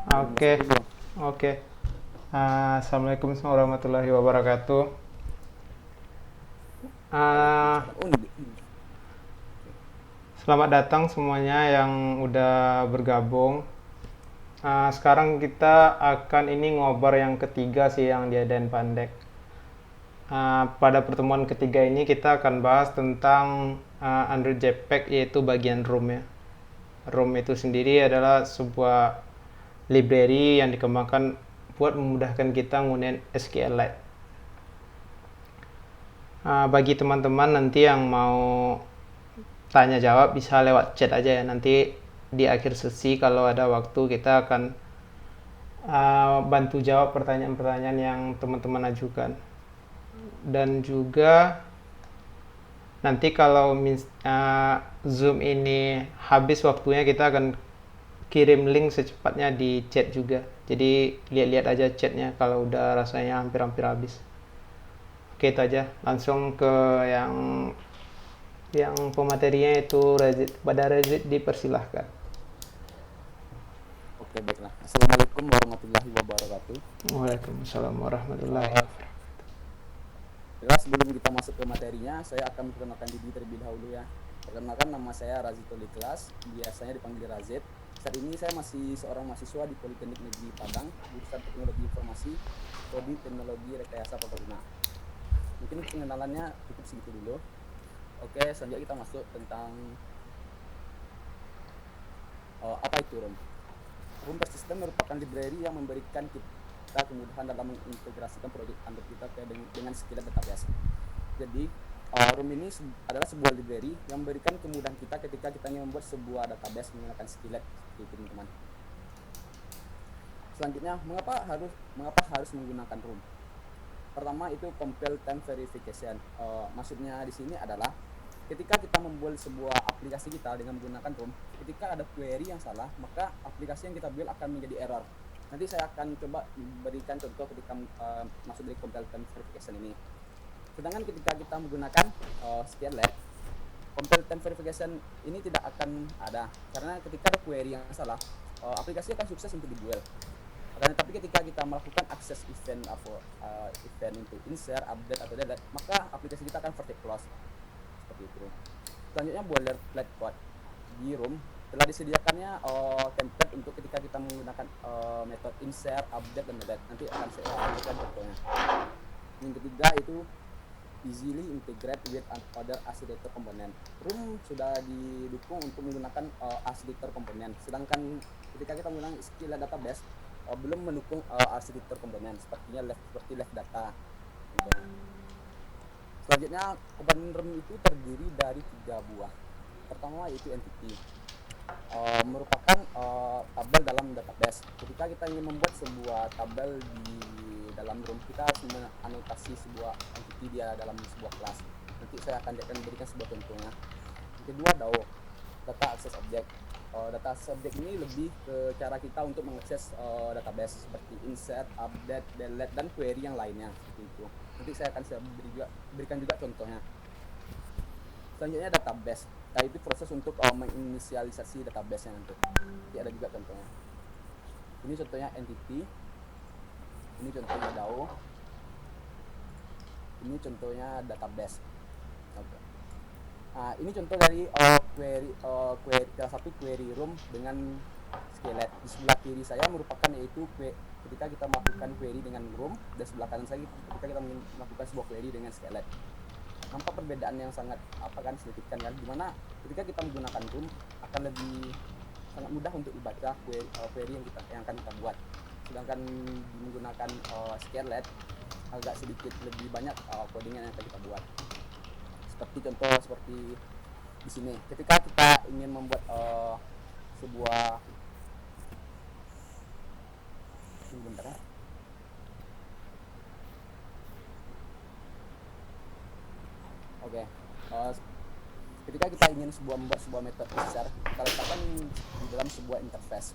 Oke, Masuk dulu. oke. Assalamualaikum warahmatullahi wabarakatuh. Ah, Waalaikumsalam. Oh, oke. Selamat datang semuanya yang udah bergabung. Sekarang kita akan ini ngobar yang ketiga sih yang diadain Pandek. Pada pertemuan ketiga ini kita akan bahas tentang Android Jetpack yaitu bagian ROM ya. ROM itu sendiri adalah sebuah library yang dikembangkan buat memudahkan kita menggunakan SQLite. Bagi teman-teman nanti yang mau tanya jawab bisa lewat chat aja ya. Nanti di akhir sesi kalau ada waktu kita akan bantu jawab pertanyaan-pertanyaan yang teman-teman ajukan. Dan juga nanti kalau Zoom ini habis waktunya kita akan kirim link secepatnya di chat juga. Jadi lihat-lihat aja chatnya kalau udah rasanya hampir-hampir habis. Oke, itu aja. Langsung ke yang pematerinya itu Razid. Pada Razid dipersilahkan. Oke, baiklah. Assalamualaikum warahmatullahi wabarakatuh. Waalaikumsalam warahmatullahi Uh, wabarakatuh. Jelas sebelum kita masuk ke materinya, saya akan memperkenalkan diri terlebih dahulu ya. Perkenalkan, nama saya Razidul Ikhlas, biasanya dipanggil Razid. Saat ini saya masih seorang mahasiswa di Politeknik Negeri Padang, jurusan Teknologi Informasi, Prodi Teknologi Rekayasa Pembangunan. Mungkin pengenalannya cukup segitu dulu. Oke, selanjutnya kita masuk tentang apa itu ROM. ROM Persistent merupakan library yang memberikan kita kemudahan dalam mengintegrasikan proyek Android kita dengan sekitar database. Jadi ROM ini adalah sebuah library yang memberikan kemudahan kita ketika kita ingin membuat sebuah database menggunakan Skillet seperti itu, teman-teman. Selanjutnya, mengapa harus menggunakan ROM? Pertama itu compile time verification. Maksudnya di sini adalah ketika kita membuat sebuah aplikasi kita dengan menggunakan ROM, ketika ada query yang salah, maka aplikasi yang kita build akan menjadi error. Nanti saya akan coba berikan contoh ketika masuk dari compile time verification ini. Sedangkan ketika kita menggunakan Skillet, compile time verification ini tidak akan ada, karena ketika ada query yang salah, aplikasi akan sukses untuk dibuild. Tapi ketika kita melakukan akses event event untuk insert, update atau delete, maka aplikasi kita akan vertic close seperti itu. Selanjutnya boilerplate code di ROM telah disediakannya template untuk ketika kita menggunakan metode insert, update dan delete. Nanti akan saya berikan contohnya. Yang ketiga itu easily integrate with other architecture component. ROM sudah didukung untuk menggunakan architecture component, sedangkan ketika kita menggunakan Skillet database belum mendukung arsitektur komponen seperti left data. Selanjutnya, komponen ROM itu terdiri dari 3 buah. Pertama yaitu entity, merupakan tabel dalam database. Ketika kita ingin membuat sebuah tabel di dalam ROM, kita harus menganotasi sebuah entity dia dalam sebuah kelas. Nanti saya akan berikan sebuah contohnya. Yang kedua, DAO, data access object. Data subject ini lebih ke cara kita untuk mengakses database seperti insert, update, delete, dan query yang lainnya seperti itu. Nanti saya akan berikan juga contohnya. Selanjutnya database, yaitu proses untuk menginisialisasi database-nya nanti. Nanti ada juga contohnya. Ini contohnya entity, ini contohnya DAO, ini contohnya database. Okay. Nah, ini contoh dari query salah satu query ROM dengan Skillet. Di sebelah kiri saya merupakan yaitu ketika kita melakukan query dengan ROM, dan sebelah kanan saya ketika kita melakukan sebuah query dengan Skillet. Nampak perbedaan yang sangat signifikan kan, dimana ketika kita menggunakan ROM akan lebih sangat mudah untuk dibaca query yang akan kita buat, sedangkan menggunakan Skillet agak sedikit lebih banyak codingan yang akan kita buat. Seperti contoh seperti di sini, ketika kita ingin membuat sebuah bentar ya. Oke. Ketika kita ingin membuat sebuah metode insert, kita letakkan di dalam sebuah interface.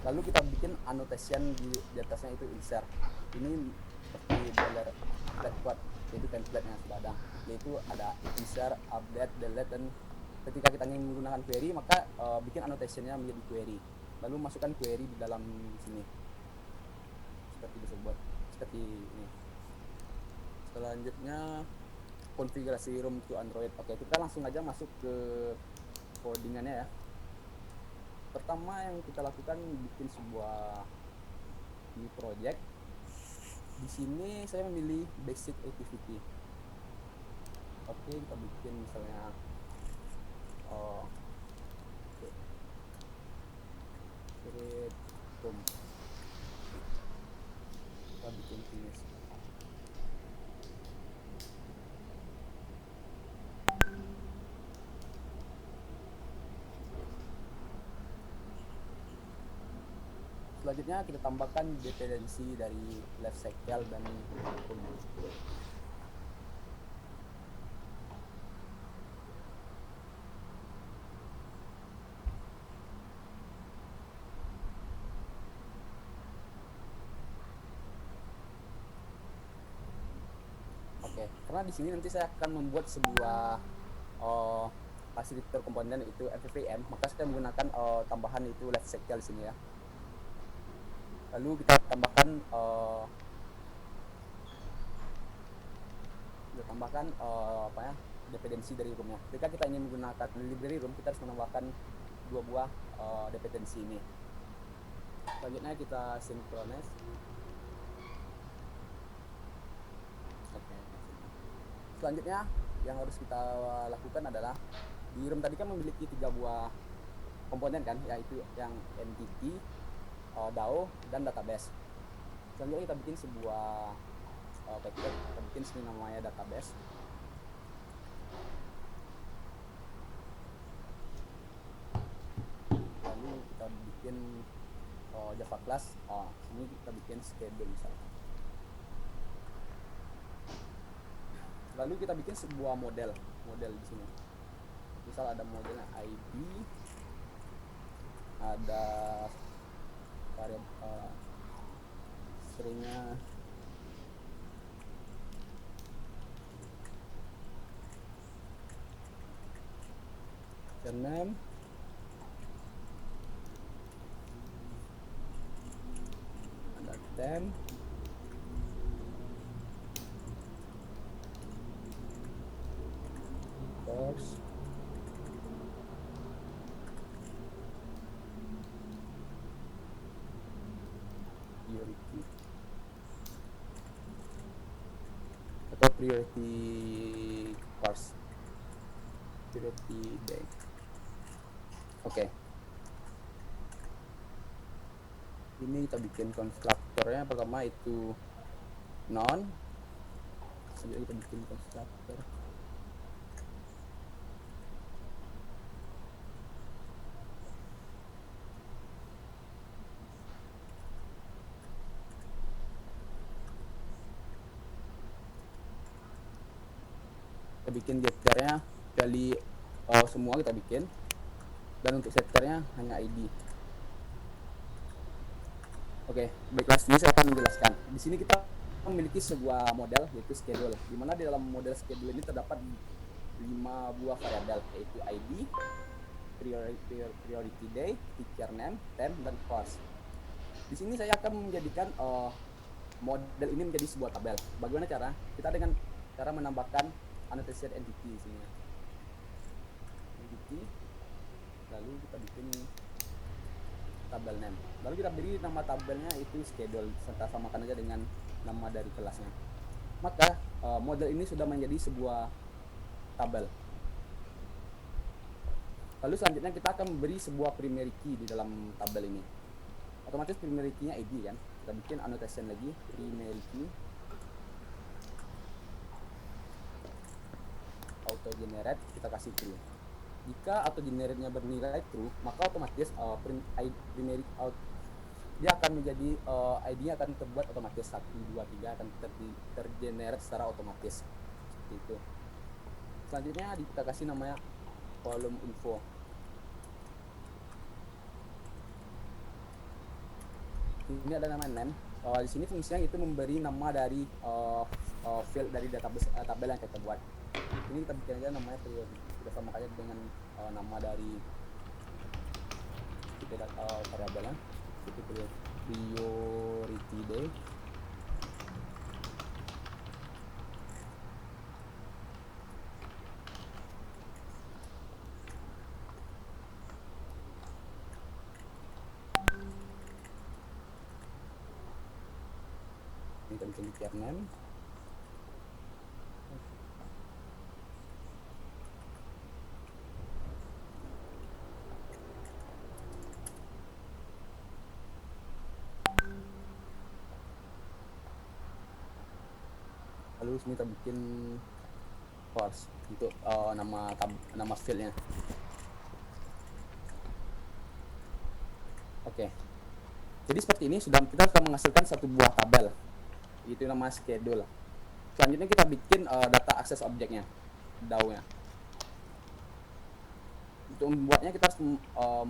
Lalu kita bikin annotation di atasnya itu insert. Ini seperti boilerplate code, yaitu template yang sudah ada, yaitu ada insert, update, delete, dan ketika kita ingin menggunakan query maka bikin annotationnya menjadi query. lalu masukkan query di dalam sini seperti disebut seperti ini. Selanjutnya konfigurasi ROM to Android. Oke, kita langsung aja masuk ke codingannya ya. Pertama yang kita lakukan bikin sebuah new project. Di sini saya memilih basic activity. Oke, kita bikin misalnya create ROM. Kita bikin finish. Selanjutnya kita tambahkan dependensi dari left-cycle dan ROM. Oke, karena di sini nanti saya akan membuat sebuah fasilitator komponen itu FFmpeg, maka saya menggunakan tambahan itu left-cycle di sini ya. Lalu kita tambahkan dependensi dari ROM-nya. Ketika kita ingin menggunakan library ROM, kita harus menambahkan 2 buah dependensi ini. Selanjutnya kita synchronize. Oke. Selanjutnya yang harus kita lakukan adalah di ROM tadi kan memiliki 3 buah komponen kan, yaitu yang entity, DAO, dan database. Selanjutnya kita bikin sebuah package, kita bikin sini namanya database. Lalu kita bikin Java class, sini kita bikin schedule misalnya. Lalu kita bikin sebuah model di sini. Misal ada modelnya ID, ada variabel stringnya name, ada temp, course, priority atau priority course, priority day. Oke. Ini kita bikin konstruktornya. Pertama itu non. Selanjutnya kita bikin konstruktor. Kita bikin getternya dari semua kita bikin, dan untuk setternya hanya ID. Oke, baiklah, sini saya akan menjelaskan. Di sini kita memiliki sebuah model yaitu schedule, di mana di dalam model schedule ini terdapat 5 buah variabel, yaitu ID, priority day, teacher name, temp, dan course. Di sini saya akan menjadikan model ini menjadi sebuah tabel. Bagaimana cara? Kita dengan cara menambahkan annotation entity di sini. Entity, lalu kita bikin tabel name. Lalu kita beri nama tabelnya itu schedule, serta samakan aja dengan nama dari kelasnya. Maka model ini sudah menjadi sebuah tabel. Lalu selanjutnya kita akan memberi sebuah primary key di dalam tabel ini. Otomatis primary key-nya ID kan. Kita bikin annotation lagi, primary key, auto generate, kita kasih true. Jika auto generate-nya bernilai true, maka otomatis primary out dia akan menjadi ID-nya akan terbuat otomatis 1, 2, 3 akan tergenerate secara otomatis seperti itu. Selanjutnya kita kasih namanya column info. Ini ada nama name. Di sini fungsinya itu memberi nama dari field dari database tabel yang kita buat. Ini kita bikin aja namanya priority. Kita samakan aja dengan nama dari variabelnya itu priority day. Ini kita bikin di care name. Lalu sini kita bikin course untuk nama fieldnya. Oke. Jadi seperti ini kita sudah menghasilkan satu buah tabel. Itu nama schedule. Selanjutnya kita bikin data akses objeknya, DAO-nya. Untuk membuatnya kita harus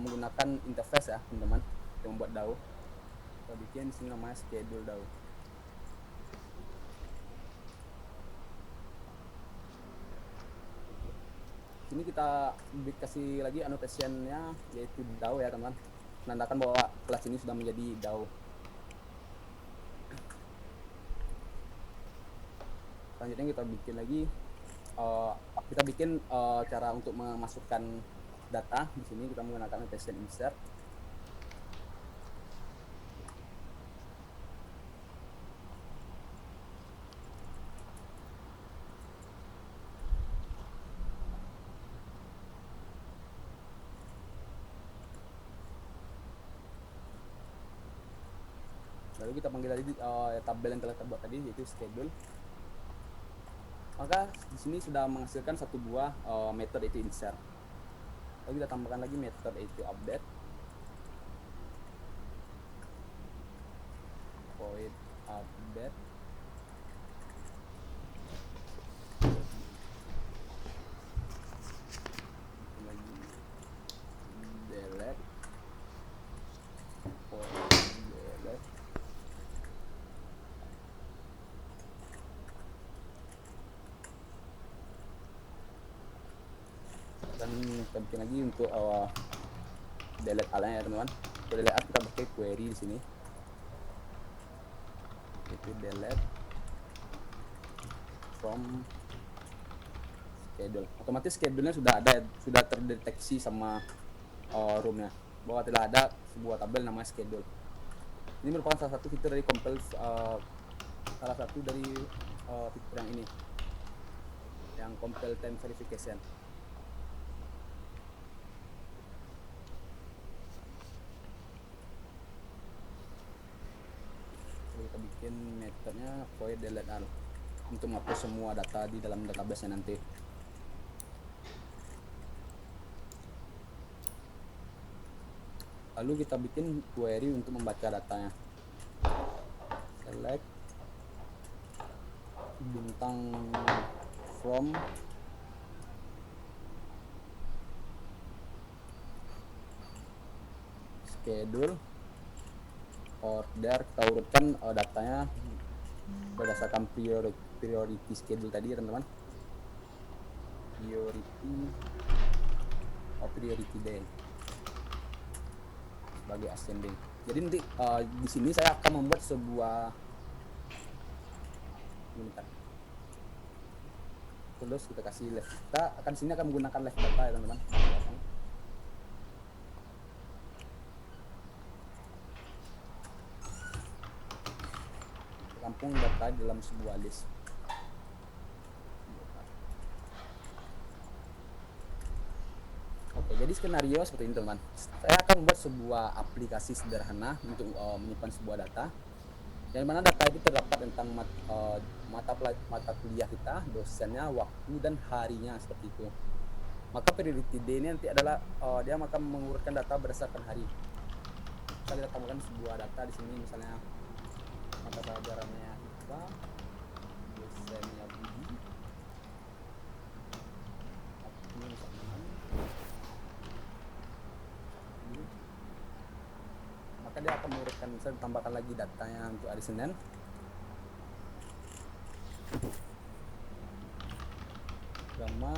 menggunakan interface ya, teman-teman, untuk membuat DAO. Kita bikin sini namanya schedule DAO. Sini kita kasih lagi annotation-nya yaitu DAO ya, teman-teman. Menandakan bahwa kelas ini sudah menjadi DAO. Selanjutnya kita bikin lagi cara untuk memasukkan data. Di sini kita menggunakan annotation insert. Lalu kita panggil tadi tabel yang telah kita buat tadi yaitu schedule. Maka di sini sudah menghasilkan satu buah method yaitu insert. Lalu kita tambahkan lagi method yaitu update. Void update. Lagi delete. Void delete. Dan kita bikin lagi untuk delete alanya ya, teman-teman. Untuk delete kita pakai query di sini. Itu delete from schedule. Otomatis schedule-nya sudah ada, sudah terdeteksi sama room-nya bahwa telah ada sebuah tabel namanya schedule. Ini merupakan salah satu fitur dari compile, salah satu dari fitur yang ini, yang compile time verification. Kita bikin metodenya void delete all untuk menghapus semua data di dalam database-nya nanti. Lalu kita bikin query untuk membaca datanya. Select bintang from schedule order. Kita urutkan datanya berdasarkan priority schedule tadi ya, teman-teman. Priority day sebagai ascending. Jadi nanti di sini saya akan membuat sebuah terus kita kasih left. Kita akan sini akan menggunakan left data ya, teman-teman. Tampung data dalam sebuah list. Oke, jadi skenario seperti ini, teman. Saya akan membuat sebuah aplikasi sederhana untuk menyimpan sebuah data, yang mana data itu terdapat tentang mata kuliah kita, dosennya, waktu dan harinya seperti itu. Maka priority day ini nanti adalah dia akan mengurutkan data berdasarkan hari. Kita tambahkan sebuah data di sini, misalnya mata pelajarannya IPA, dosennya Budi, ini misalnya. Maka dia akan mengurutkan, saya tambahkan lagi datanya untuk hari Senin. Drama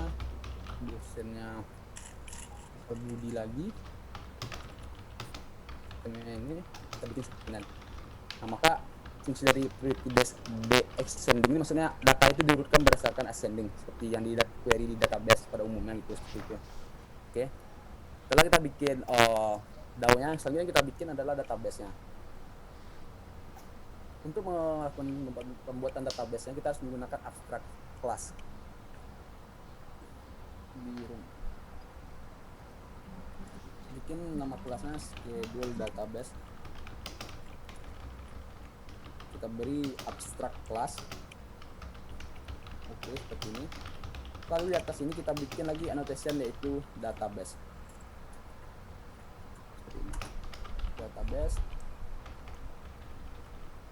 dosennya Budi lagi. temnya ini kita bikin sentilan. Nah, maka fungsi dari priority descending ini maksudnya data itu diurutkan berdasarkan ascending seperti yang di query di database pada umumnya gitu, seperti itu. Oke. Setelah kita bikin DAO-nya, selanjutnya kita bikin adalah database-nya. Untuk melakukan pembuatan database-nya kita harus menggunakan abstract class. Bikin nama kelasnya schedule database. Kita beri abstract class. Oke, seperti ini. Lalu di atas ini kita bikin lagi annotation yaitu database. Seperti ini. Database.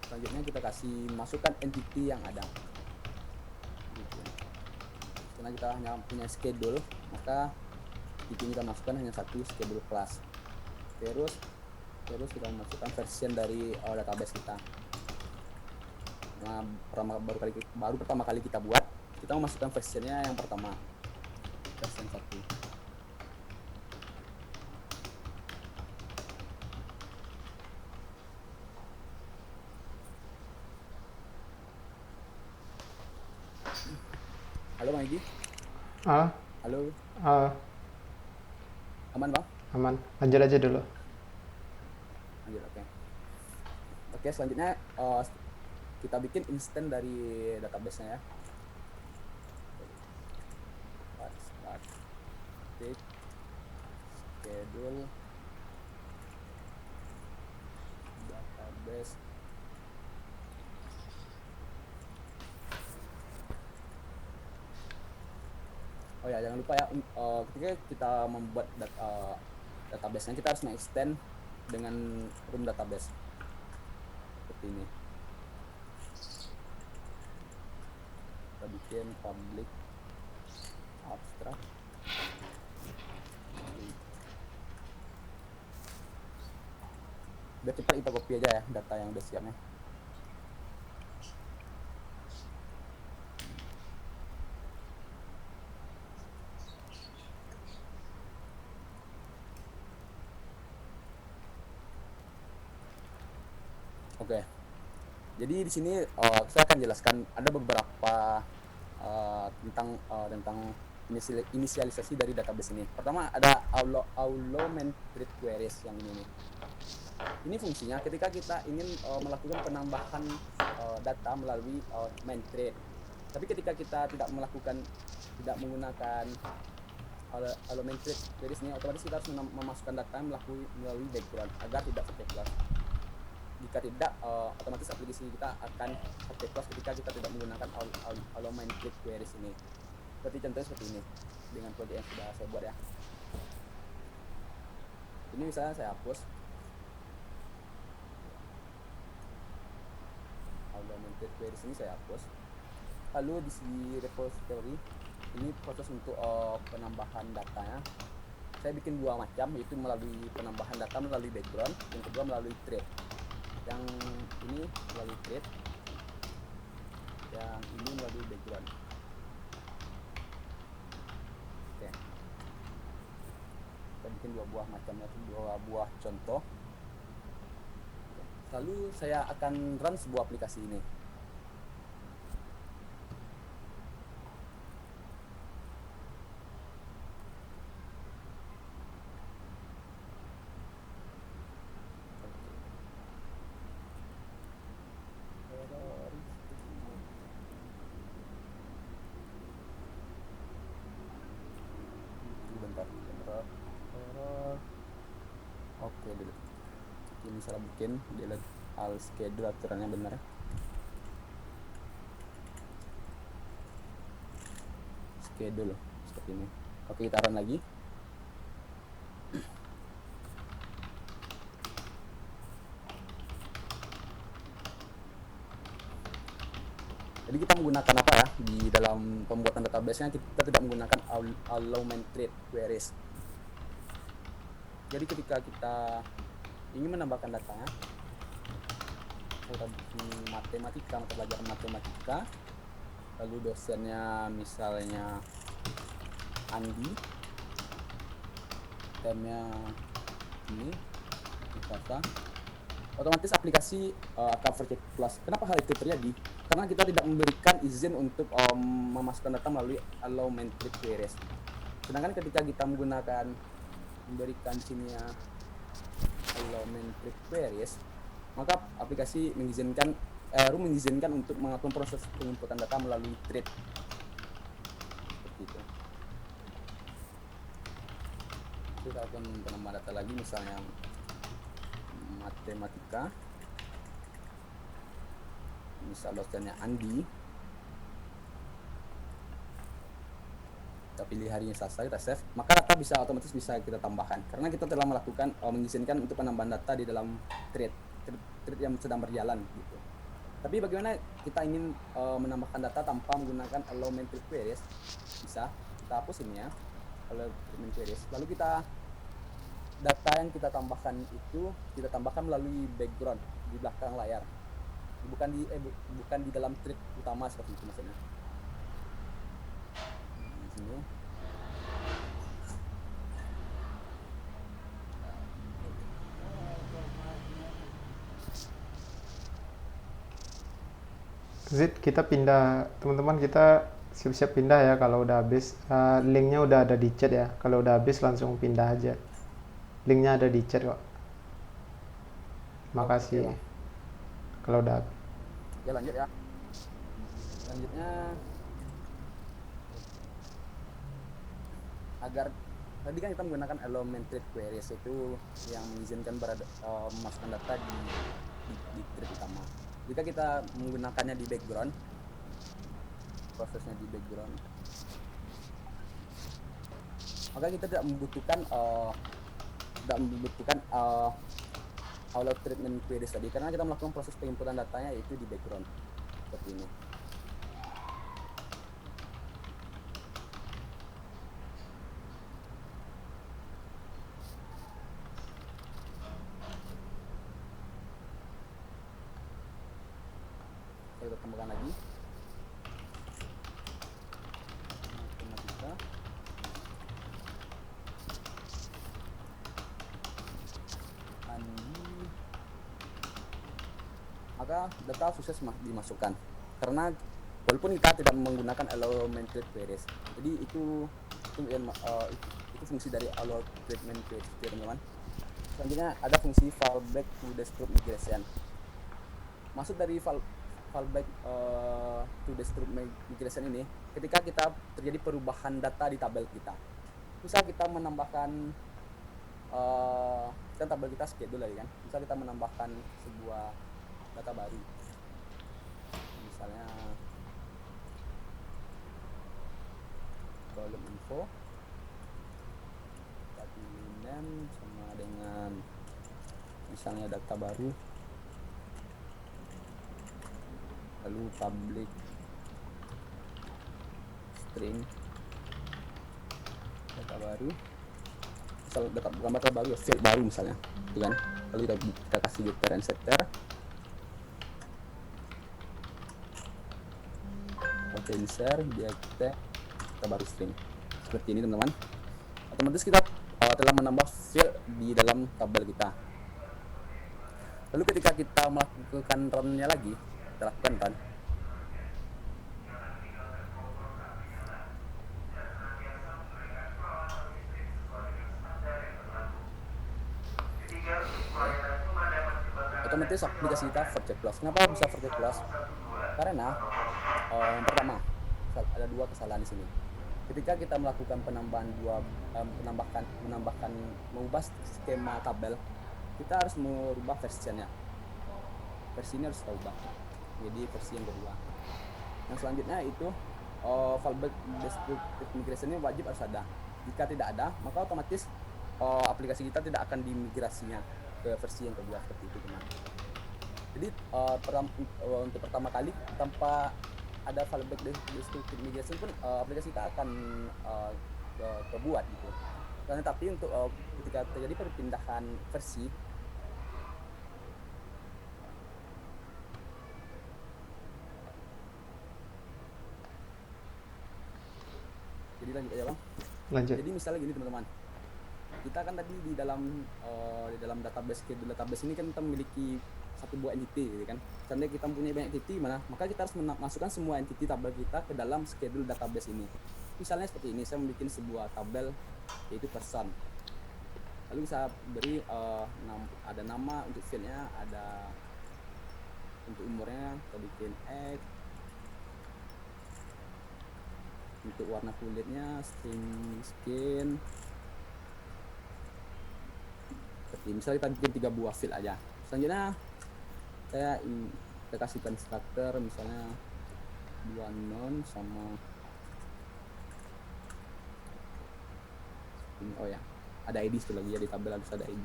Selanjutnya kita kasih masukkan entity yang ada. Karena kita hanya punya schedule, maka di sini kita masukkan hanya satu schedule class. Terus kita masukkan version dari database kita. Nah, baru pertama kali kita buat, kita memasukkan versionnya yang pertama, version 1. Halo Bang Egi. Halo. Aman Bang? Aman. Lanjut aja dulu. Lanjut, oke. Selanjutnya kita bikin instant dari database-nya ya. Start. Take. Schedule. Database. Oh ya, jangan lupa ya, ketika kita membuat database-nya, kita harus extend dengan room database seperti ini. Kita bikin public abstract. Biar cepat kita copy aja ya data yang udah siapnya. Oke. Jadi di sini saya akan jelaskan ada beberapa tentang inisialisasi dari database ini. Pertama ada allow-main-create queries yang ini nih. Ini fungsinya ketika kita ingin melakukan penambahan data melalui main thread. Tapi ketika kita tidak menggunakan allow-main-create queries ini, otomatis kita harus memasukkan data melalui background agar tidak sampai kelas. Jika tidak, otomatis aplikasi kita akan sampai kelas ketika kita tidak menggunakan allow-main-create queries ini. Contohnya seperti ini dengan kode yang sudah saya buat ya. Ini misalnya saya hapus allow-main-create queries ini, saya hapus. Lalu di repository ini proses untuk penambahan datanya. Saya bikin dua macam, yaitu melalui penambahan data melalui background, yang kedua melalui thread. Yang ini melalui thread, yang ini melalui background. Oke. Kita bikin dua buah macamnya, dua buah contoh. Lalu saya akan run sebuah aplikasi ini. Oke dulu. Ini salah bikin, delete al schedule aturannya benar. Schedule seperti ini. Oke, kita run lagi. Jadi kita menggunakan apa ya di dalam pembuatan database-nya, kita tidak menggunakan allow-main-create queries. Jadi ketika kita ingin menambahkan datanya, kita bikin matematika, mata pelajaran matematika, lalu dosennya misalnya Andi, temnya ini, data, otomatis aplikasi akan vercek plus. Kenapa hal itu terjadi? Karena kita tidak memberikan izin untuk memasukkan data melalui allow metric queries. Sedangkan ketika kita memberikan sini ya allow metric queries, maka aplikasi mengizinkan untuk melakukan proses penginputan data melalui thread. Seperti itu. Kita akan menambah data lagi, misalnya matematika, misal dosennya Andi, kita pilih harinya Selasa, kita save, maka data otomatis bisa kita tambahkan karena kita telah melakukan mengizinkan untuk penambahan data di dalam thread yang sedang berjalan gitu. Tapi bagaimana kita ingin menambahkan data tanpa menggunakan allow metric queries? Bisa kita hapus ini ya, allow metric queries, lalu data yang kita tambahkan melalui background di belakang layar, bukan di dalam thread utama seperti itu maksudnya. Di sini. Zid, kita pindah, teman-teman, kita siap-siap pindah ya kalau udah habis. Linknya udah ada di chat ya, kalau udah habis langsung pindah aja. Linknya ada di chat kok. Makasih. Oke, kalau udah. Ya lanjut ya. Selanjutnya, agar tadi kan kita menggunakan allow metric queries itu yang mengizinkan memasukkan data di thread utama. Jika kita menggunakannya di background, prosesnya di background, maka kita tidak membutuhkan allow treatment queries tadi karena kita melakukan proses penginputan datanya yaitu di background seperti ini. Kita tambahkan lagi matematika, Andi, maka data sukses dimasukkan karena walaupun kita tidak menggunakan allow metric queries. Jadi itu fungsi dari allow treatment queries, teman-teman. Selanjutnya ada fungsi fallback to desktop migration. Maksud dari fallback to desktop migration ini, ketika kita terjadi perubahan data di tabel kita, misal kita menambahkan kan tabel kita schedule lagi kan, misal kita menambahkan sebuah data baru, misalnya column info, kita pilih name sama dengan misalnya data baru, lalu public string data baru, misal bukan data baru ya, field baru misalnya, gitu kan. Lalu kita kasih getter and setter, kita insert, dia kita baru string seperti ini, teman-teman. Otomatis kita telah menambah field di dalam tabel kita. Lalu ketika kita melakukan run-nya lagi, kita lakukan run. Otomatis aplikasi kita vercek plus. Kenapa bisa vercek plus? Karena yang pertama, ada dua kesalahan di sini. Ketika kita melakukan mengubah skema tabel, kita harus merubah versinya. Versinya harus kita ubah. Jadi versi yang kedua. Yang selanjutnya itu fallback desktop migration ini wajib harus ada. Jika tidak ada, maka otomatis aplikasi kita tidak akan dimigrasinya ke versi yang kedua seperti itu, teman. Jadi untuk pertama kali tanpa ada fallback desktop migration pun aplikasi kita akan kebuat gitu. Karena tapi untuk ketika terjadi perpindahan versi, jadi lanjut aja bang. Lanjut. Jadi misalnya gini teman-teman, kita kan tadi di dalam database schedule database ini kan kita memiliki satu buah entity gitu kan. Karena kita mempunyai banyak entity maka kita harus masukkan semua entity tabel kita ke dalam schedule database ini. Misalnya seperti ini, saya membuat sebuah tabel yaitu person. Lalu saya beri ada nama untuk fieldnya, ada untuk umurnya kita bikin X, untuk warna kulitnya skin. Seperti misalnya kita bikin 3 buah field aja. Selanjutnya kita kasih constructor misalnya 2 non sama ini. Oh ya, ada ID itu lagi ya, di tabel harus ada ID.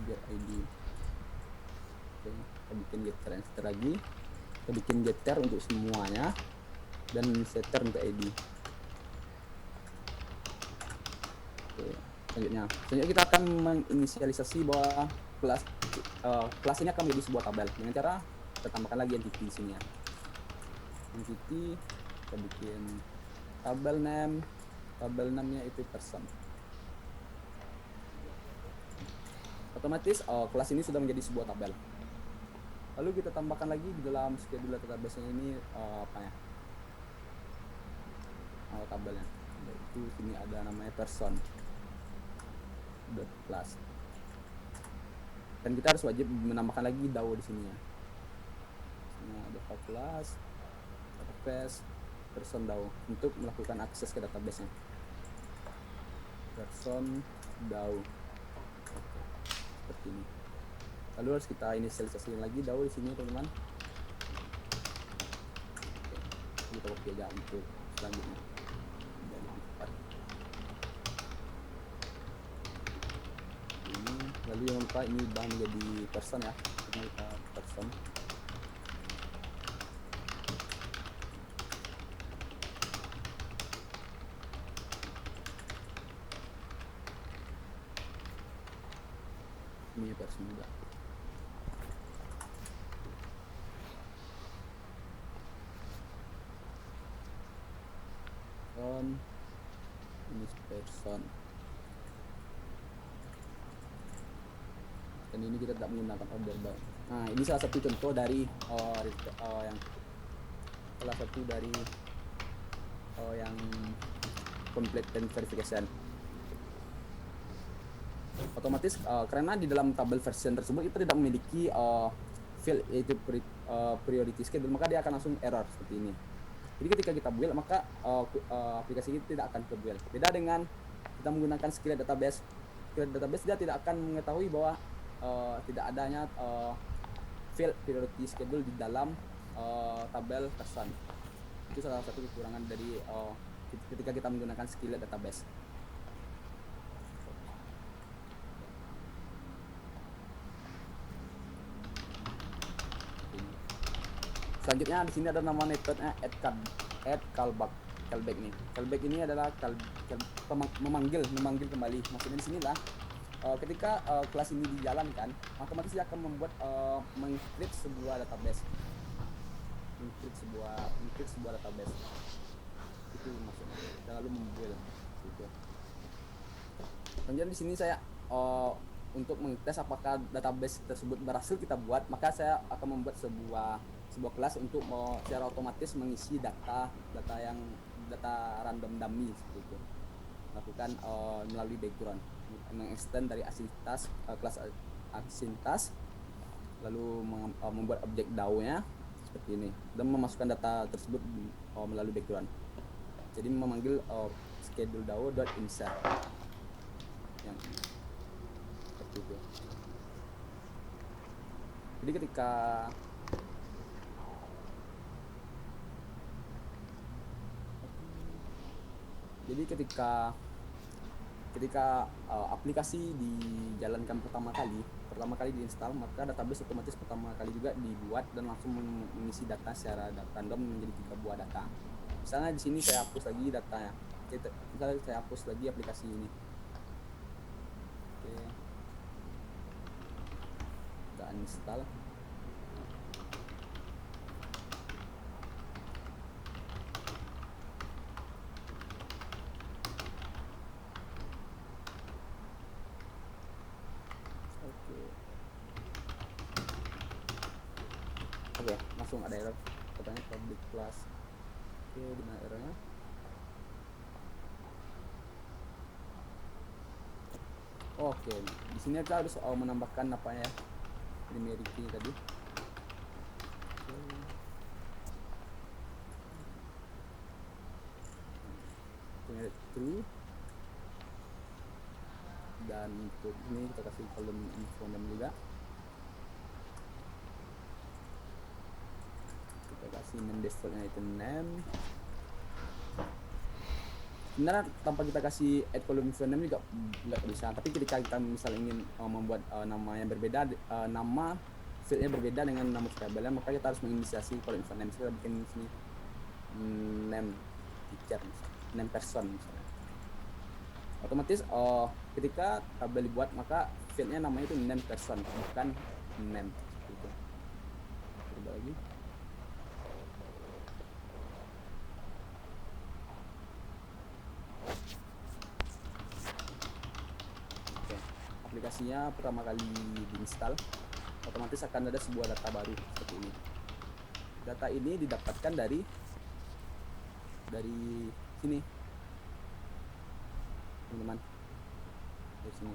Biar ID. Oke, kita bikin getter and setter lagi. Kita bikin getter untuk semuanya dan setter untuk ID. Oke, selanjutnya kita akan menginisialisasi bahwa kelas ini akan menjadi sebuah tabel dengan cara kita tambahkan lagi entity di sini ya. Entity kita bikin tabel name-nya itu person. Otomatis kelas ini sudah menjadi sebuah tabel. Lalu kita tambahkan lagi di dalam schedule database ini tabelnya. Yaitu sini ada namanya person class. Dan kita harus wajib menambahkan lagi DAO di sini ya. Sini ada class, database, person DAO untuk melakukan akses ke database-nya. Person DAO. Seperti ini. Lalu harus kita inisialisasi lagi DAO di sini, teman-teman. Kita copy aja untuk selanjutnya. Lalu yang lupa ini ubah menjadi person ya, kita person. Ini person juga. Ini person. Dan ini kita tidak menggunakan order by. Nah, ini salah satu contoh dari yang complete and verification. Otomatis karena di dalam tabel version tersebut kita tidak memiliki field yaitu priority schedule, maka dia akan langsung error seperti ini. Jadi ketika kita build maka aplikasi kita tidak akan ke build. Beda dengan kita menggunakan Skillet database. Skillet database dia tidak akan mengetahui bahwa tidak adanya field priority schedule di dalam tabel person. Itu salah satu kekurangan dari ketika kita menggunakan Skillet database. Selanjutnya di sini ada nama metodenya add callback nih. Callback ini adalah memanggil kembali. Maksudnya di sini lah ketika kelas ini dijalankan, otomatis dia akan membuat mengencrypt sebuah database. Mengencrypt sebuah database. Itu maksudnya. Dan lalu membuild gitu. Kemudian di sini saya untuk mengetes apakah database tersebut berhasil kita buat, maka saya akan membuat sebuah kelas untuk secara otomatis mengisi data random dummy seperti itu. Lakukan melalui background, mengextend dari asintas kelas asintas, lalu membuat objek DAO-nya seperti ini dan memasukkan data tersebut melalui background. Jadi memanggil schedule DAO.insert yang seperti itu. Jadi ketika aplikasi dijalankan pertama kali diinstal, maka database otomatis pertama kali juga dibuat dan langsung mengisi data secara random menjadi 3 buah data. Misalnya di sini saya hapus lagi datanya. Misalnya saya hapus lagi aplikasi ini. Oke. Kita uninstall. Oke, langsung ada error katanya public class. Oke, di mana errornya? Oke, di sini kita harus menambahkan apa ya, primary key tadi. Oke, true. Dan untuk ini kita kasih kolom info name juga. Kita kasih name defaultnya itu name. Sebenarnya tanpa kita kasih add column info name juga nggak bisa, tapi ketika kita misalnya ingin membuat nama yang berbeda, nama fieldnya berbeda dengan nama variabelnya, maka kita harus menginisiasi column info name. Kita bikin di sini name teacher misalnya, name person misalnya. Otomatis ketika tabel dibuat, maka fieldnya namanya itu name person, bukan name. Gitu. Coba lagi. Aplikasinya pertama kali diinstal, otomatis akan ada sebuah data baru seperti ini. Data ini didapatkan dari sini, teman-teman, dari sini.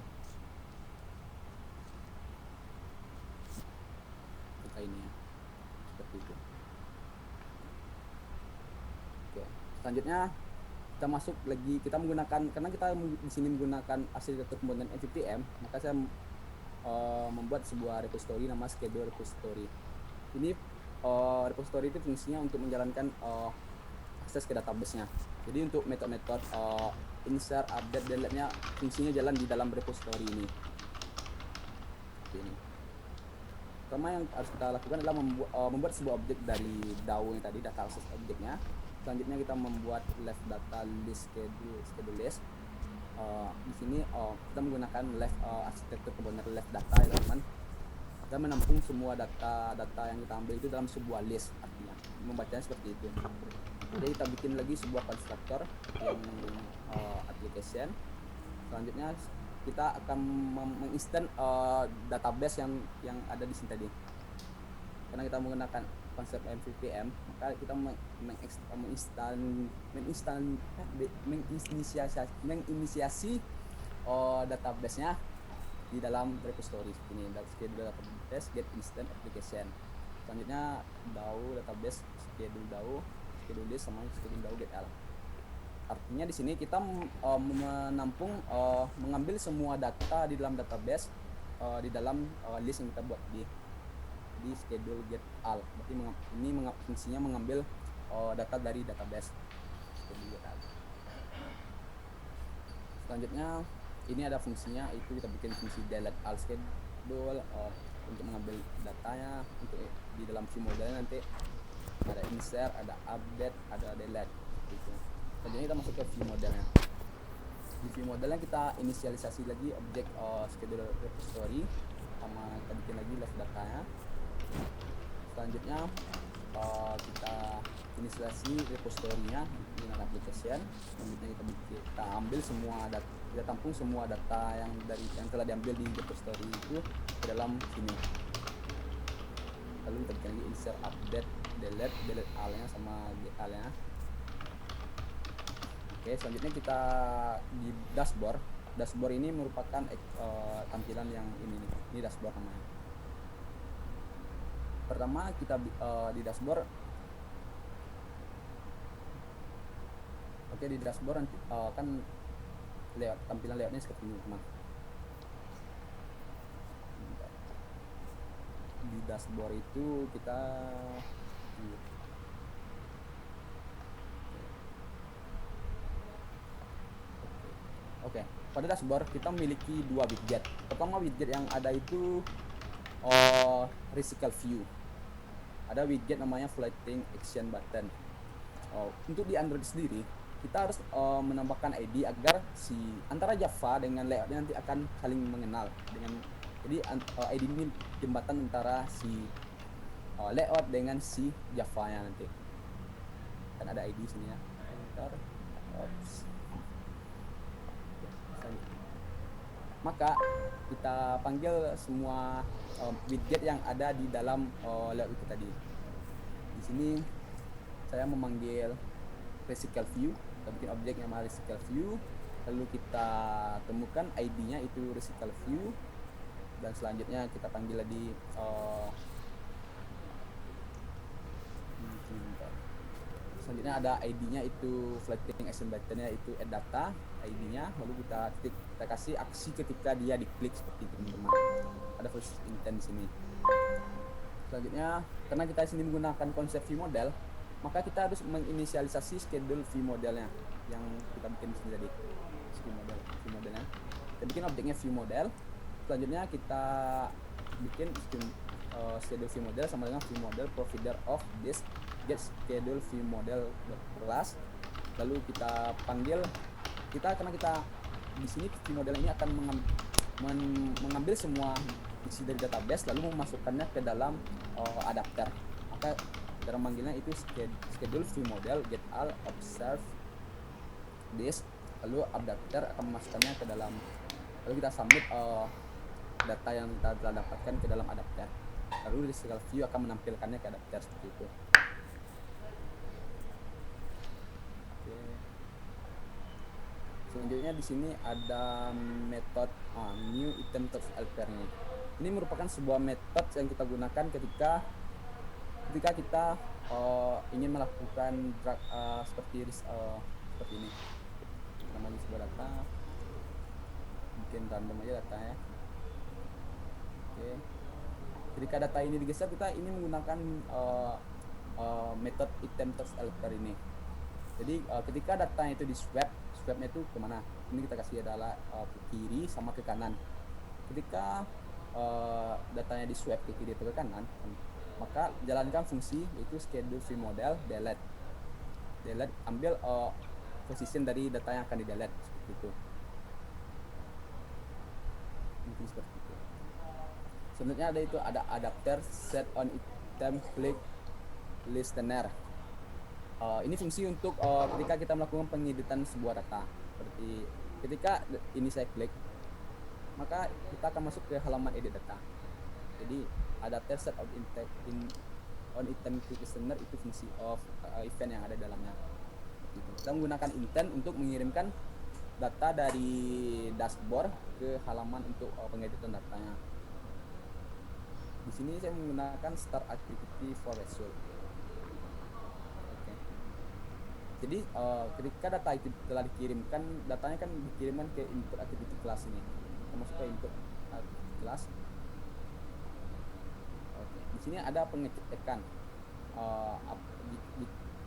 Data ini ya, seperti itu. Oke, selanjutnya kita masuk lagi, kita menggunakan, karena kita di sini menggunakan arsitektur komponen npm, maka saya membuat sebuah repository nama schedule repository. Ini repository itu fungsinya untuk menjalankan akses ke database-nya. Jadi untuk metode-metode insert, update, delete-nya fungsinya jalan di dalam repository ini. Ini. Pertama yang harus kita lakukan adalah membuat sebuah objek dari DAO yang tadi, data access objeknya. Selanjutnya kita membuat left data list schedule list. Di sini kita menggunakan left arsitektur komponen left data ya teman-teman. Kita menampung semua data yang kita ambil itu dalam sebuah list, artinya membacanya seperti itu. Jadi kita bikin lagi sebuah konstruktor yang application. Selanjutnya kita akan menginstant database yang ada di sini tadi. Karena kita menggunakan konsep MVVM, maka kita menginisiasi database-nya di dalam repository ini. Schedule database get instant application. Selanjutnya DAO database schedule DAO, schedule list sama schedule DAO get L. Artinya di sini kita menampung mengambil semua data di dalam database di dalam list yang kita buat di schedule get all. Berarti ini fungsinya mengambil data dari database schedule get all. Selanjutnya ini ada fungsinya, itu kita bikin fungsi delete all schedule untuk mengambil datanya. Untuk di dalam view modelnya nanti ada insert, ada update, ada delete gitu. Selanjutnya kita masuk ke view modelnya. Di view modelnya kita inisialisasi lagi objek schedule repository, sama kita bikin lagi left datanya. Selanjutnya kita inisialisasi repository-nya dengan application. Selanjutnya kita ambil semua data, kita tampung semua data yang telah diambil di repository itu ke dalam sini. Lalu kita bikin lagi insert, update, delete all-nya sama get all-nya. Oke, selanjutnya kita di dashboard. Dashboard ini merupakan tampilan yang ini dashboard namanya. Pertama kita di dashboard. Oke, di dashboard nanti kan tampilan layoutnya seperti ini teman. Di dashboard itu kita Oke, pada dashboard kita memiliki dua widget. Pertama, widget yang ada itu recycle view. Ada widget namanya floating action button. Untuk di Android sendiri, kita harus menambahkan ID agar si antara Java dengan layoutnya nanti akan saling mengenal. Jadi ID ini jembatan antara si layout dengan si Java-nya nanti. Kan ada ID sini ya. Maka kita panggil semua widget yang ada di dalam layout itu tadi. Di sini saya memanggil resical view, kita bikin objek yang namanya resical view, lalu kita temukan ID-nya itu resical view, dan selanjutnya kita panggil lagi selanjutnya ada ID-nya itu floating action button-nya itu add data ID-nya, lalu kita kasih aksi ketika dia diklik seperti itu teman-teman. Ada proses intent di sini. Selanjutnya karena kita di sini menggunakan konsep view model, maka kita harus menginisialisasi schedule view modelnya yang kita bikin di sini tadi. View modelnya. Kita bikin objeknya view model. Selanjutnya kita bikin schedule view model sama dengan view model provider of this get schedule view model class. Lalu kita panggil karena kita di sini view model ini akan mengambil semua isi dari database lalu memasukkannya ke dalam adapter. Maka cara manggilnya itu schedule view model get all observe this, lalu adapter akan memasukkannya ke dalam, lalu kita submit data yang kita telah dapatkan ke dalam adapter, lalu resical view akan menampilkannya ke adapter seperti itu. Selanjutnya di sini ada metode new item text helper ini. Ini merupakan sebuah metode yang kita gunakan ketika kita ingin melakukan drag seperti ini. Namanya sebuah data, mungkin random aja datanya. Oke. Ketika data ini digeser, kita ini menggunakan metode item text helper ini. Jadi ketika datanya itu di swapnya itu kemana? Ini kita kasih adalah ke kiri sama ke kanan. Ketika datanya di swap ke kiri atau ke kanan, maka jalankan fungsi yaitu schedule view model delete, ambil position dari data yang akan di delete seperti itu. Mungkin seperti itu. Selanjutnya ada adapter set on item click listener. Ini fungsi untuk ketika kita melakukan pengeditan sebuah data. Seperti ketika ini saya klik, maka kita akan masuk ke halaman edit data. Jadi adapter set of on item click listener itu fungsi of event yang ada dalamnya. Kita menggunakan intent untuk mengirimkan data dari dashboard ke halaman untuk pengeditan datanya. Di sini saya menggunakan start activity for result. Jadi ketika data itu telah dikirimkan, datanya kan dikirimkan ke input activity class ini. Kita masuk ke input activity class. Oke. Di sini ada pengecekan,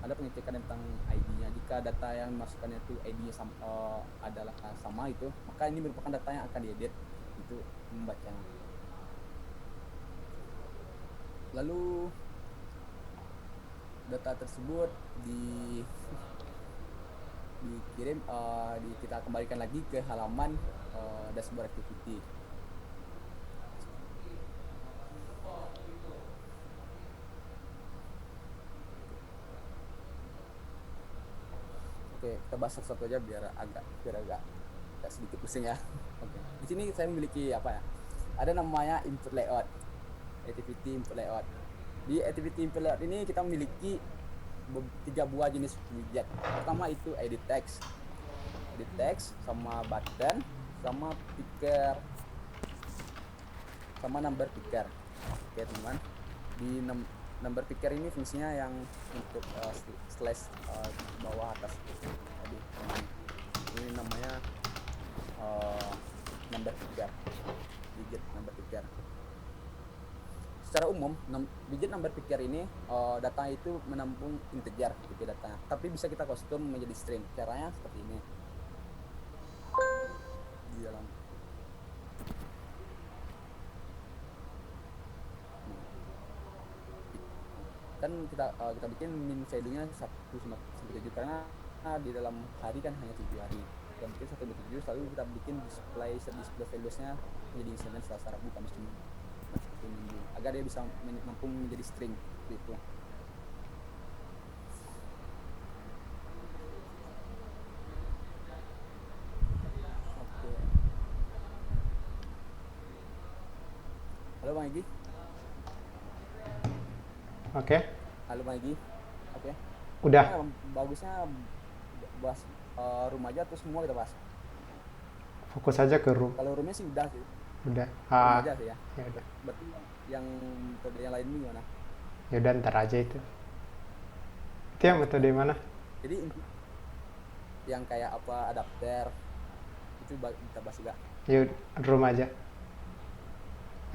ada pengecekan tentang ID-nya. Jika data yang dimasukkannya itu ID-nya adalah sama itu, maka ini merupakan data yang akan diedit, itu membacanya. Lalu data tersebut dikirim, kita kembalikan lagi ke halaman dashboard activity. Oke, kita bahas satu aja biar agak sedikit pusing ya. Oke. Di sini saya memiliki apa ya? Ada namanya input layout, activity input layout. Di activity input layout ini kita memiliki 3 buah jenis widget. Pertama itu edit text sama button sama picker sama number picker. Oke teman, di number picker ini fungsinya yang untuk slash bawah atas tadi. Ini namanya number picker, widget number picker. Secara umum, widget number picker ini data itu menampung integer gitu datanya, tapi bisa kita custom menjadi string. Caranya seperti ini. Di dalam kan kita bikin min value-nya 1 sampai 7 karena di dalam hari kan hanya 7 hari. Kita bikin 1 sampai 7, lalu kita bikin display values-nya menjadi Senin, Selasa, Rabu, Kamis, Jumat, Sabtu, Minggu, agar dia bisa menampung menjadi string gitu. Oke. Halo Bang Egy. Oke. Halo Maggie. Oke. Udah, Nah, bagusnya bahas room aja terus semua kita bahas. fokus aja ke room. Kalau roomnya sih udah sih. Udah. Room Ah, aja sih ya. ya udah. Berarti yang metode yang lain ini gimana? Ya udah ntar aja itu. Itu yang metode mana? Jadi yang kayak apa adapter itu kita bahas juga. Ya room aja.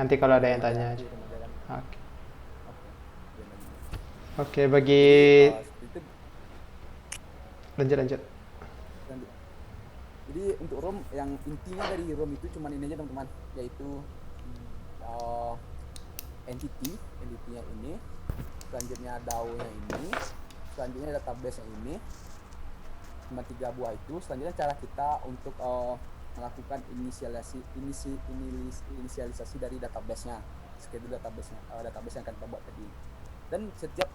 Nanti kalau ada Room yang aja tanya nanti aja. room aja kan. Oke. Oke. Benar. Oke, bagi Jadi itu lanjut lanjut. lanjut. Jadi untuk room yang intinya dari room itu cuman ini aja teman-teman, yaitu uh, entity-nya ini, selanjutnya DAO-nya ini, selanjutnya database-nya ini, cuma 3 buah itu. Selanjutnya cara kita untuk melakukan inisialisasi dari database-nya, schedule database-nya, database yang akan kita buat tadi. Dan setiap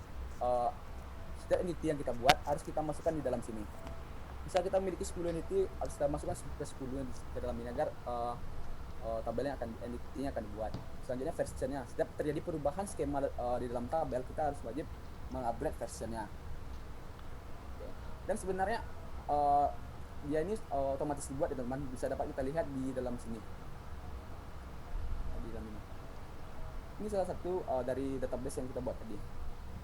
entity yang kita buat harus kita masukkan di dalam sini. Bisa kita memiliki 10 entity, harus kita masukkan ke 10 ke dalam ini agar tabelnya entity-nya akan dibuat. Selanjutnya versionnya, setiap terjadi perubahan skema di dalam tabel, kita harus wajib mengupgrade versionnya. Dan sebenarnya dia ini otomatis dibuat ya teman-teman, bisa dapat kita lihat di dalam sini. Di dalam ini. Ini salah satu dari database yang kita buat tadi.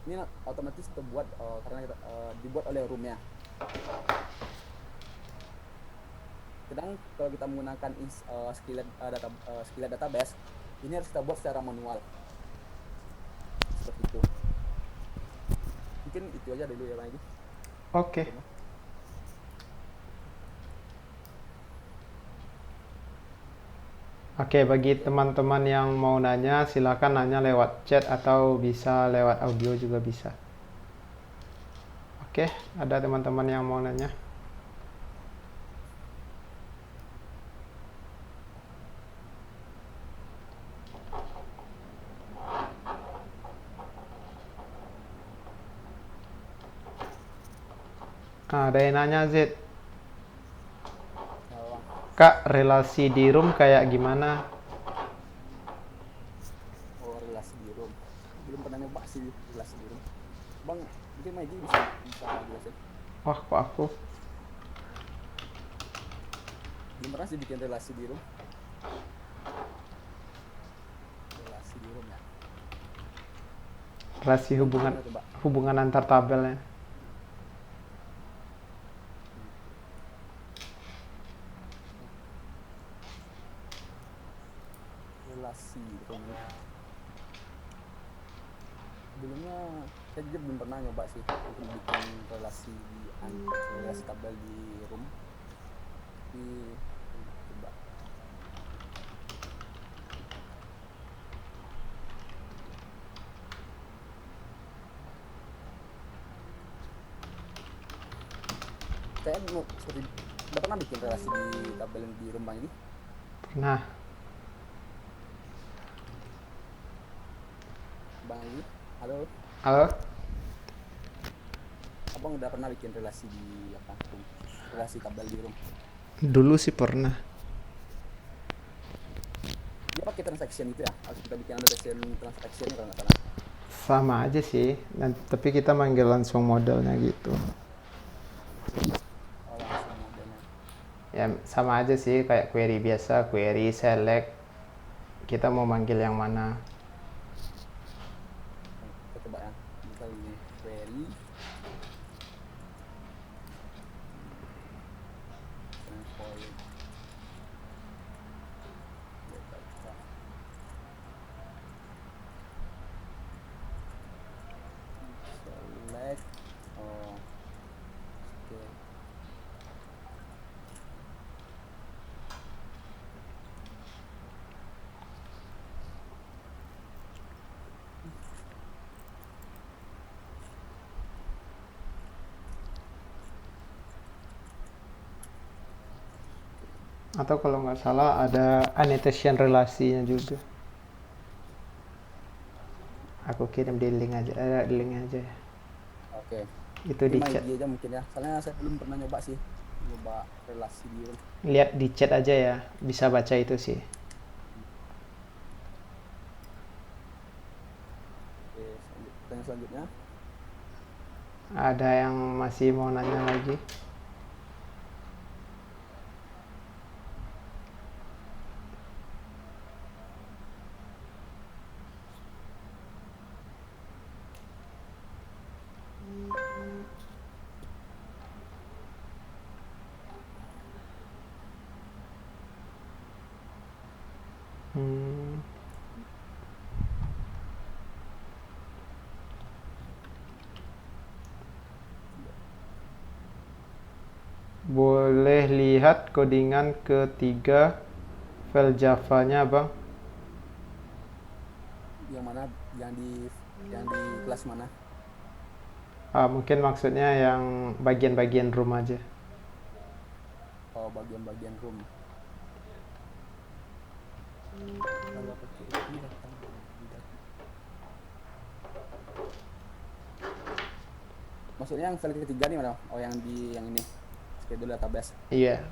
Ini otomatis kita buat karena kita, dibuat oleh roomnya. Sedang kalau kita menggunakan Skillet database, ini harus kita buat secara manual. Seperti itu. Mungkin itu aja dulu ya Bang Egy. Oke. Oke, bagi teman-teman yang mau nanya, silakan nanya lewat chat atau bisa lewat audio juga bisa. Oke, ada teman-teman yang mau nanya? Ada yang nanya, Z. Kak, relasi di room kayak gimana? Oh, relasi di room. Belum pernah nyoba sih relasi di room. Bang, mungkin Maggie bisa jelasin. Wah, kok aku? Belum pernah sih bikin relasi di room. Relasi di room ya. Relasi hubungan antar tabelnya. Relasi room. Sebelumnya saya juga belum pernah nyoba sih untuk bikin relasi tabel di room. Coba. Saya seperti udah pernah bikin relasi di tabel di room Bang ini? Pernah. Bang ini, halo. Halo? Abang udah pernah bikin relasi di apa? Relasi tabel di room. Dulu sih pernah. Dia pakai transaction itu ya? Harus kita bikin annotation transaction kalau nggak salah. Sama aja sih, tapi kita manggil langsung modelnya gitu. Oh, langsung modelnya. Ya sama aja sih kayak query biasa, query select. Kita mau manggil yang mana? Kita coba ya. Misal ini query select oke. Atau kalau nggak salah ada annotation relasinya juga. Aku kirim di link aja, di link aja. Oke. Itu di chat. Aja mungkin ya. Soalnya saya belum pernah nyoba sih. Nyoba relasi di room. Lihat di chat aja ya, bisa baca itu sih. Oke, pertanyaan selanjutnya. Ada yang masih mau nanya lagi? Hmm, boleh lihat codingan ketiga file Java-nya, Bang? Yang mana? Yang di kelas mana? Mungkin maksudnya yang bagian-bagian room aja. Oh, bagian-bagian room. Kalau pakai ini datang maksudnya yang file ketiga nih mana? Oh, yang ini schedule database. Iya.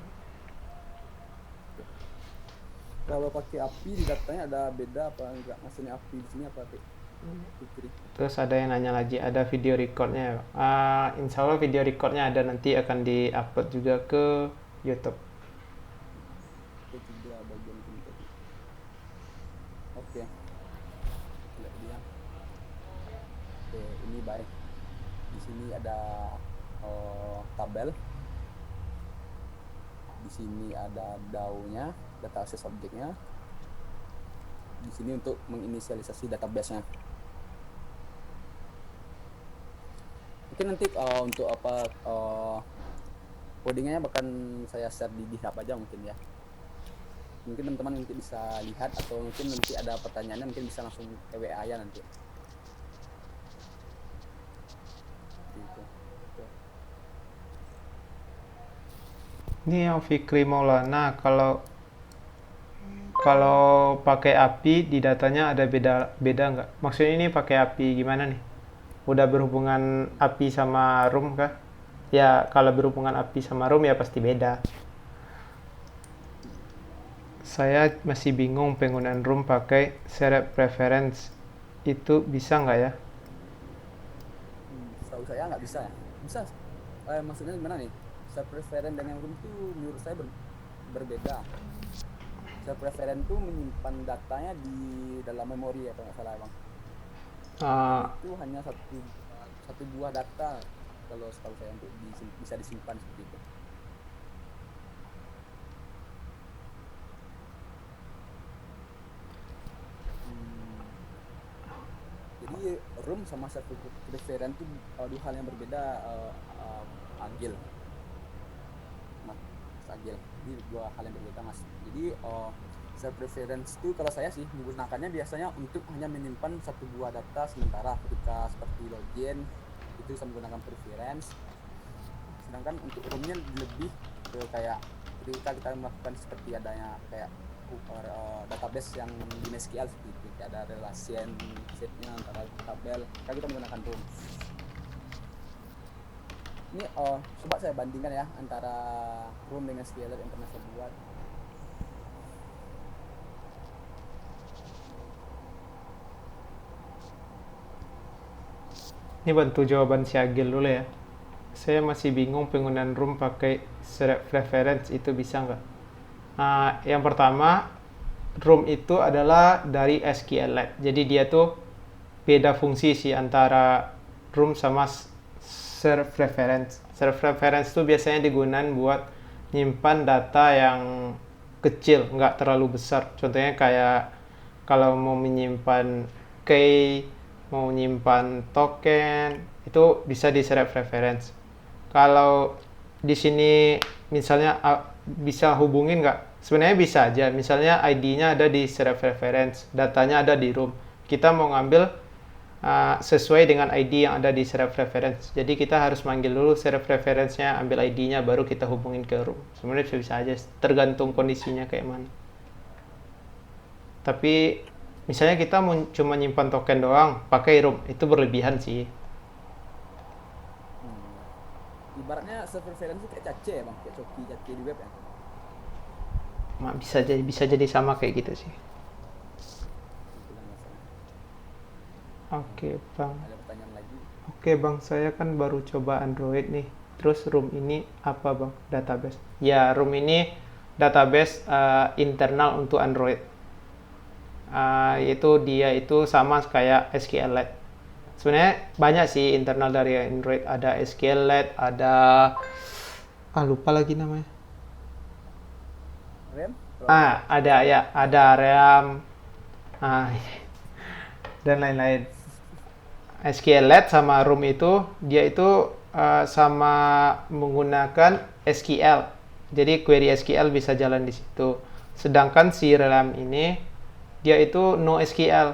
Kalau pakai API di datanya ada beda apa enggak? Maksudnya API di sini apa, Fikri? Terus ada yang nanya lagi, ada video recordnya? Insya Allah video recordnya ada, nanti akan di-upload juga ke YouTube. Ketiga bagian ini tadi. Oke. Lihat dia. Oke, ini baik. Di sini ada tabel. Di sini ada DAO-nya, data access object-nya. Di sini untuk menginisialisasi database-nya. Mungkin nanti untuk apa codingnya bahkan saya share di GitHub aja mungkin ya. Mungkin teman-teman nanti bisa lihat atau mungkin nanti ada pertanyaannya mungkin bisa langsung WA aja nanti. Gitu. Ini yang Fikri Maulana, kalau pakai API di datanya ada beda nggak? Maksudnya ini pakai API gimana nih? Udah berhubungan API sama room kah? Ya kalau berhubungan API sama room ya pasti beda. Saya masih bingung penggunaan room pakai select preference. Itu bisa nggak ya? Setahu saya nggak bisa ya. Bisa. Maksudnya gimana nih? Self preference dengan room itu menurut saya berbeda. Self preference itu menyimpan datanya di dalam memori ya kalau nggak salah, Bang. Itu hanya satu buah data kalau setahu saya untuk bisa disimpan seperti itu. Jadi room sama self preference itu dua hal yang berbeda, Agil. Mas Agil. Ini dua hal yang berbeda, Mas. Jadi self preference itu kalau saya sih menggunakannya biasanya untuk hanya menyimpan satu buah data sementara ketika seperti login itu bisa menggunakan preference. Sedangkan untuk roomnya lebih ke kayak ketika kita melakukan seperti adanya kayak database yang di MySQL seperti itu, kayak ada relation setnya antara tabel, kayak kita menggunakan room. Ini coba saya bandingkan ya antara room dengan SQL yang pernah saya buat. Ini bantu jawaban si Agil dulu ya. Saya masih bingung penggunaan room pakai select preference itu bisa nggak? Yang pertama, room itu adalah dari SQLite. Jadi dia tuh beda fungsi sih antara room sama serve preference. Serve preference tuh biasanya digunakan buat nyimpan data yang kecil, nggak terlalu besar. Contohnya kayak kalau mau menyimpan key, mau menyimpan token, itu bisa di serve preference. Kalau di sini misalnya bisa hubungin nggak? Sebenarnya bisa aja. Misalnya ID-nya ada di serve preference, datanya ada di room. Kita mau ngambil sesuai dengan ID yang ada di serve preference. Jadi kita harus manggil dulu serve preference-nya, ambil ID-nya, baru kita hubungin ke room. Sebenarnya bisa aja, tergantung kondisinya kayak mana. Tapi misalnya kita mau cuma nyimpan token doang, pakai room, itu berlebihan sih. Ibaratnya server preference itu kayak cache ya, Bang, kayak cache di web ya. Bisa jadi sama kayak gitu sih. Oke, Bang. Ada pertanyaan lagi? Oke Bang, saya kan baru coba Android nih. Terus Room ini apa Bang? Database. Ya, Room ini database internal untuk Android. Yaitu dia itu sama kayak SQLite. Sebenarnya banyak sih internal dari Android. Ada SQLite, ada lupa lagi namanya. RAM? Ada ya, ada RAM, ah, dan lain-lain. SQLite sama Room itu dia itu sama menggunakan SQL. Jadi query SQL bisa jalan di situ. Sedangkan si RAM ini dia itu no SQL.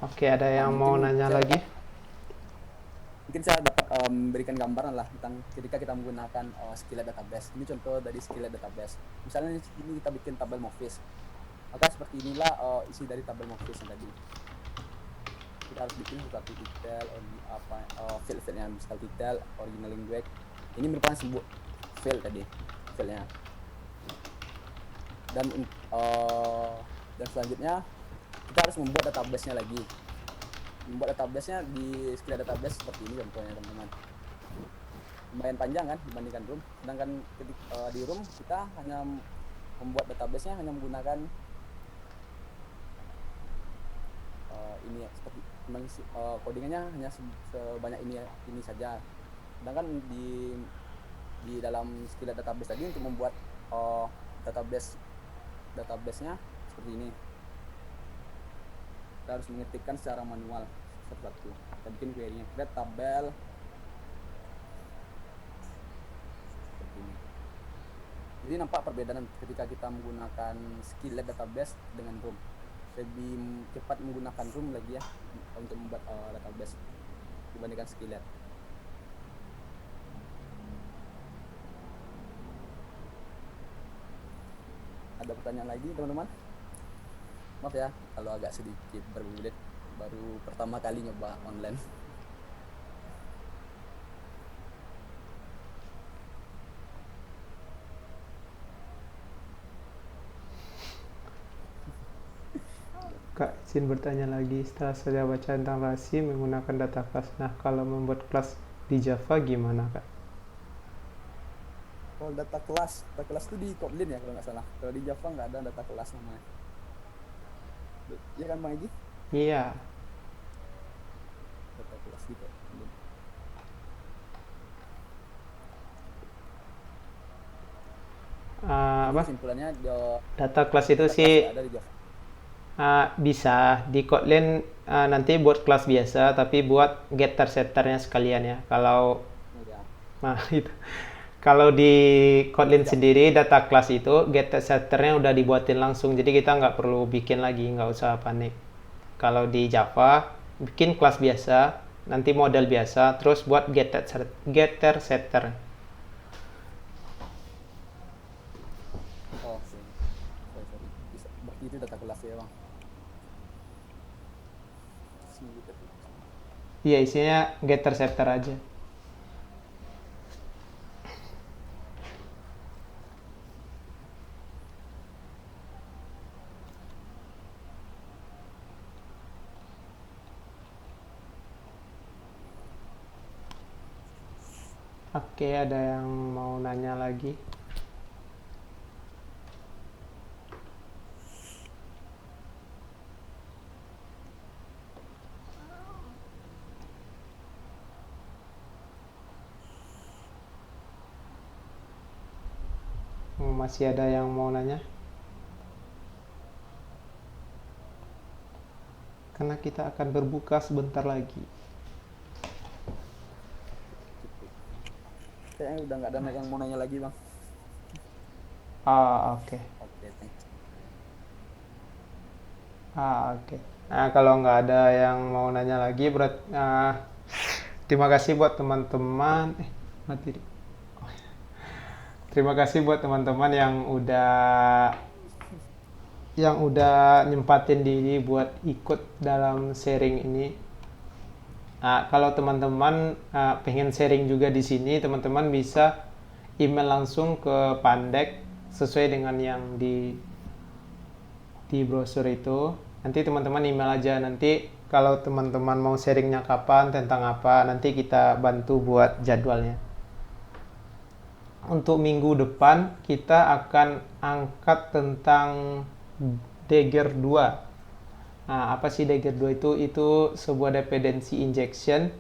Oke, ada yang mau nanya lagi? Mungkin saya dapat memberikan gambaran lah tentang ketika kita menggunakan Skillet database. Ini contoh dari Skillet database. Misalnya ini kita bikin tabel Movies. Maka seperti inilah isi dari tabel Movies yang tadi. Kita harus bikin suatu detail, field-fieldnya misal detail, original language. Ini merupakan sebuah field tadi, fieldnya. Dan selanjutnya kita harus membuat database-nya lagi. Membuat database-nya di Skillet database seperti ini contohnya teman-teman. Lumayan panjang kan dibandingkan Room. Sedangkan di Room kita hanya membuat database-nya hanya menggunakan ini ya, seperti codingannya hanya sebanyak ini saja. Sedangkan di dalam Skillet database tadi untuk membuat database-nya seperti ini. Kita harus mengetikkan secara manual satu-satu. Kita bikin query-nya, create tabel seperti ini. Jadi nampak perbedaan ketika kita menggunakan Skillet database dengan Room. Lebih cepat menggunakan Room lagi ya untuk membuat database dibandingkan Skillet. Ada pertanyaan lagi teman-teman? Maaf ya kalau agak sedikit berbelit, baru pertama kali nyoba online. Kak, izin bertanya lagi. Setelah saya baca tentang Rasi menggunakan data class. Nah, kalau membuat kelas di Java gimana Kak? Kalau data kelas itu di Kotlin ya kalau nggak salah. Kalau di Java nggak ada data kelas namanya. Iya kan Bang Egi? Iya. Data kelas gitu. Apa? Kesimpulannya Data class itu sih ada di Java. bisa di Kotlin nanti buat kelas biasa, tapi buat getter setternya sekalian ya. Kalau itu. Kalau di Kotlin sendiri data class itu getter setternya udah dibuatin langsung, jadi kita nggak perlu bikin lagi, nggak usah panik. Kalau di Java bikin kelas biasa, nanti model biasa, terus buat getter setter. Oh, sorry. Berarti itu data kelas ya Bang. Iya, isinya getter setter aja. Oke, ada yang mau nanya lagi? Masih ada yang mau nanya? Karena kita akan berbuka sebentar lagi. Kayaknya udah nggak ada yang mau nanya lagi Bang. Oke. Oke, thanks. Oke. Nah, kalau nggak ada yang mau nanya lagi, terima kasih buat teman-teman. Mati. Terima kasih buat teman-teman yang udah nyempatin diri buat ikut dalam sharing ini. Kalau teman-teman pengen sharing juga di sini, teman-teman bisa email langsung ke Pandek sesuai dengan yang di di brosur itu. Nanti teman-teman email aja, nanti kalau teman-teman mau sharingnya kapan, tentang apa, nanti kita bantu buat jadwalnya. Untuk minggu depan kita akan angkat tentang Dagger 2. Nah, apa sih Dagger 2 itu? Itu sebuah dependency injection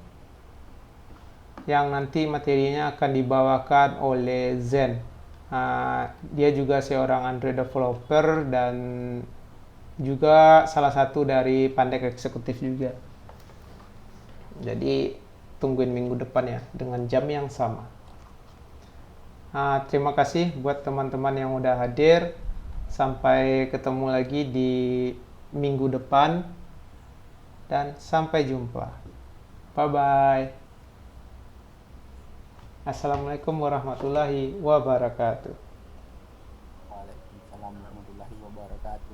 yang nanti materinya akan dibawakan oleh Zen. Dia juga seorang Android developer dan juga salah satu dari Pandek eksekutif juga. Jadi tungguin minggu depan ya dengan jam yang sama. Terima kasih buat teman-teman yang udah hadir. Sampai ketemu lagi di minggu depan dan sampai jumpa. Bye bye. Assalamualaikum warahmatullahi wabarakatuh. Waalaikumsalam warahmatullahi wabarakatuh.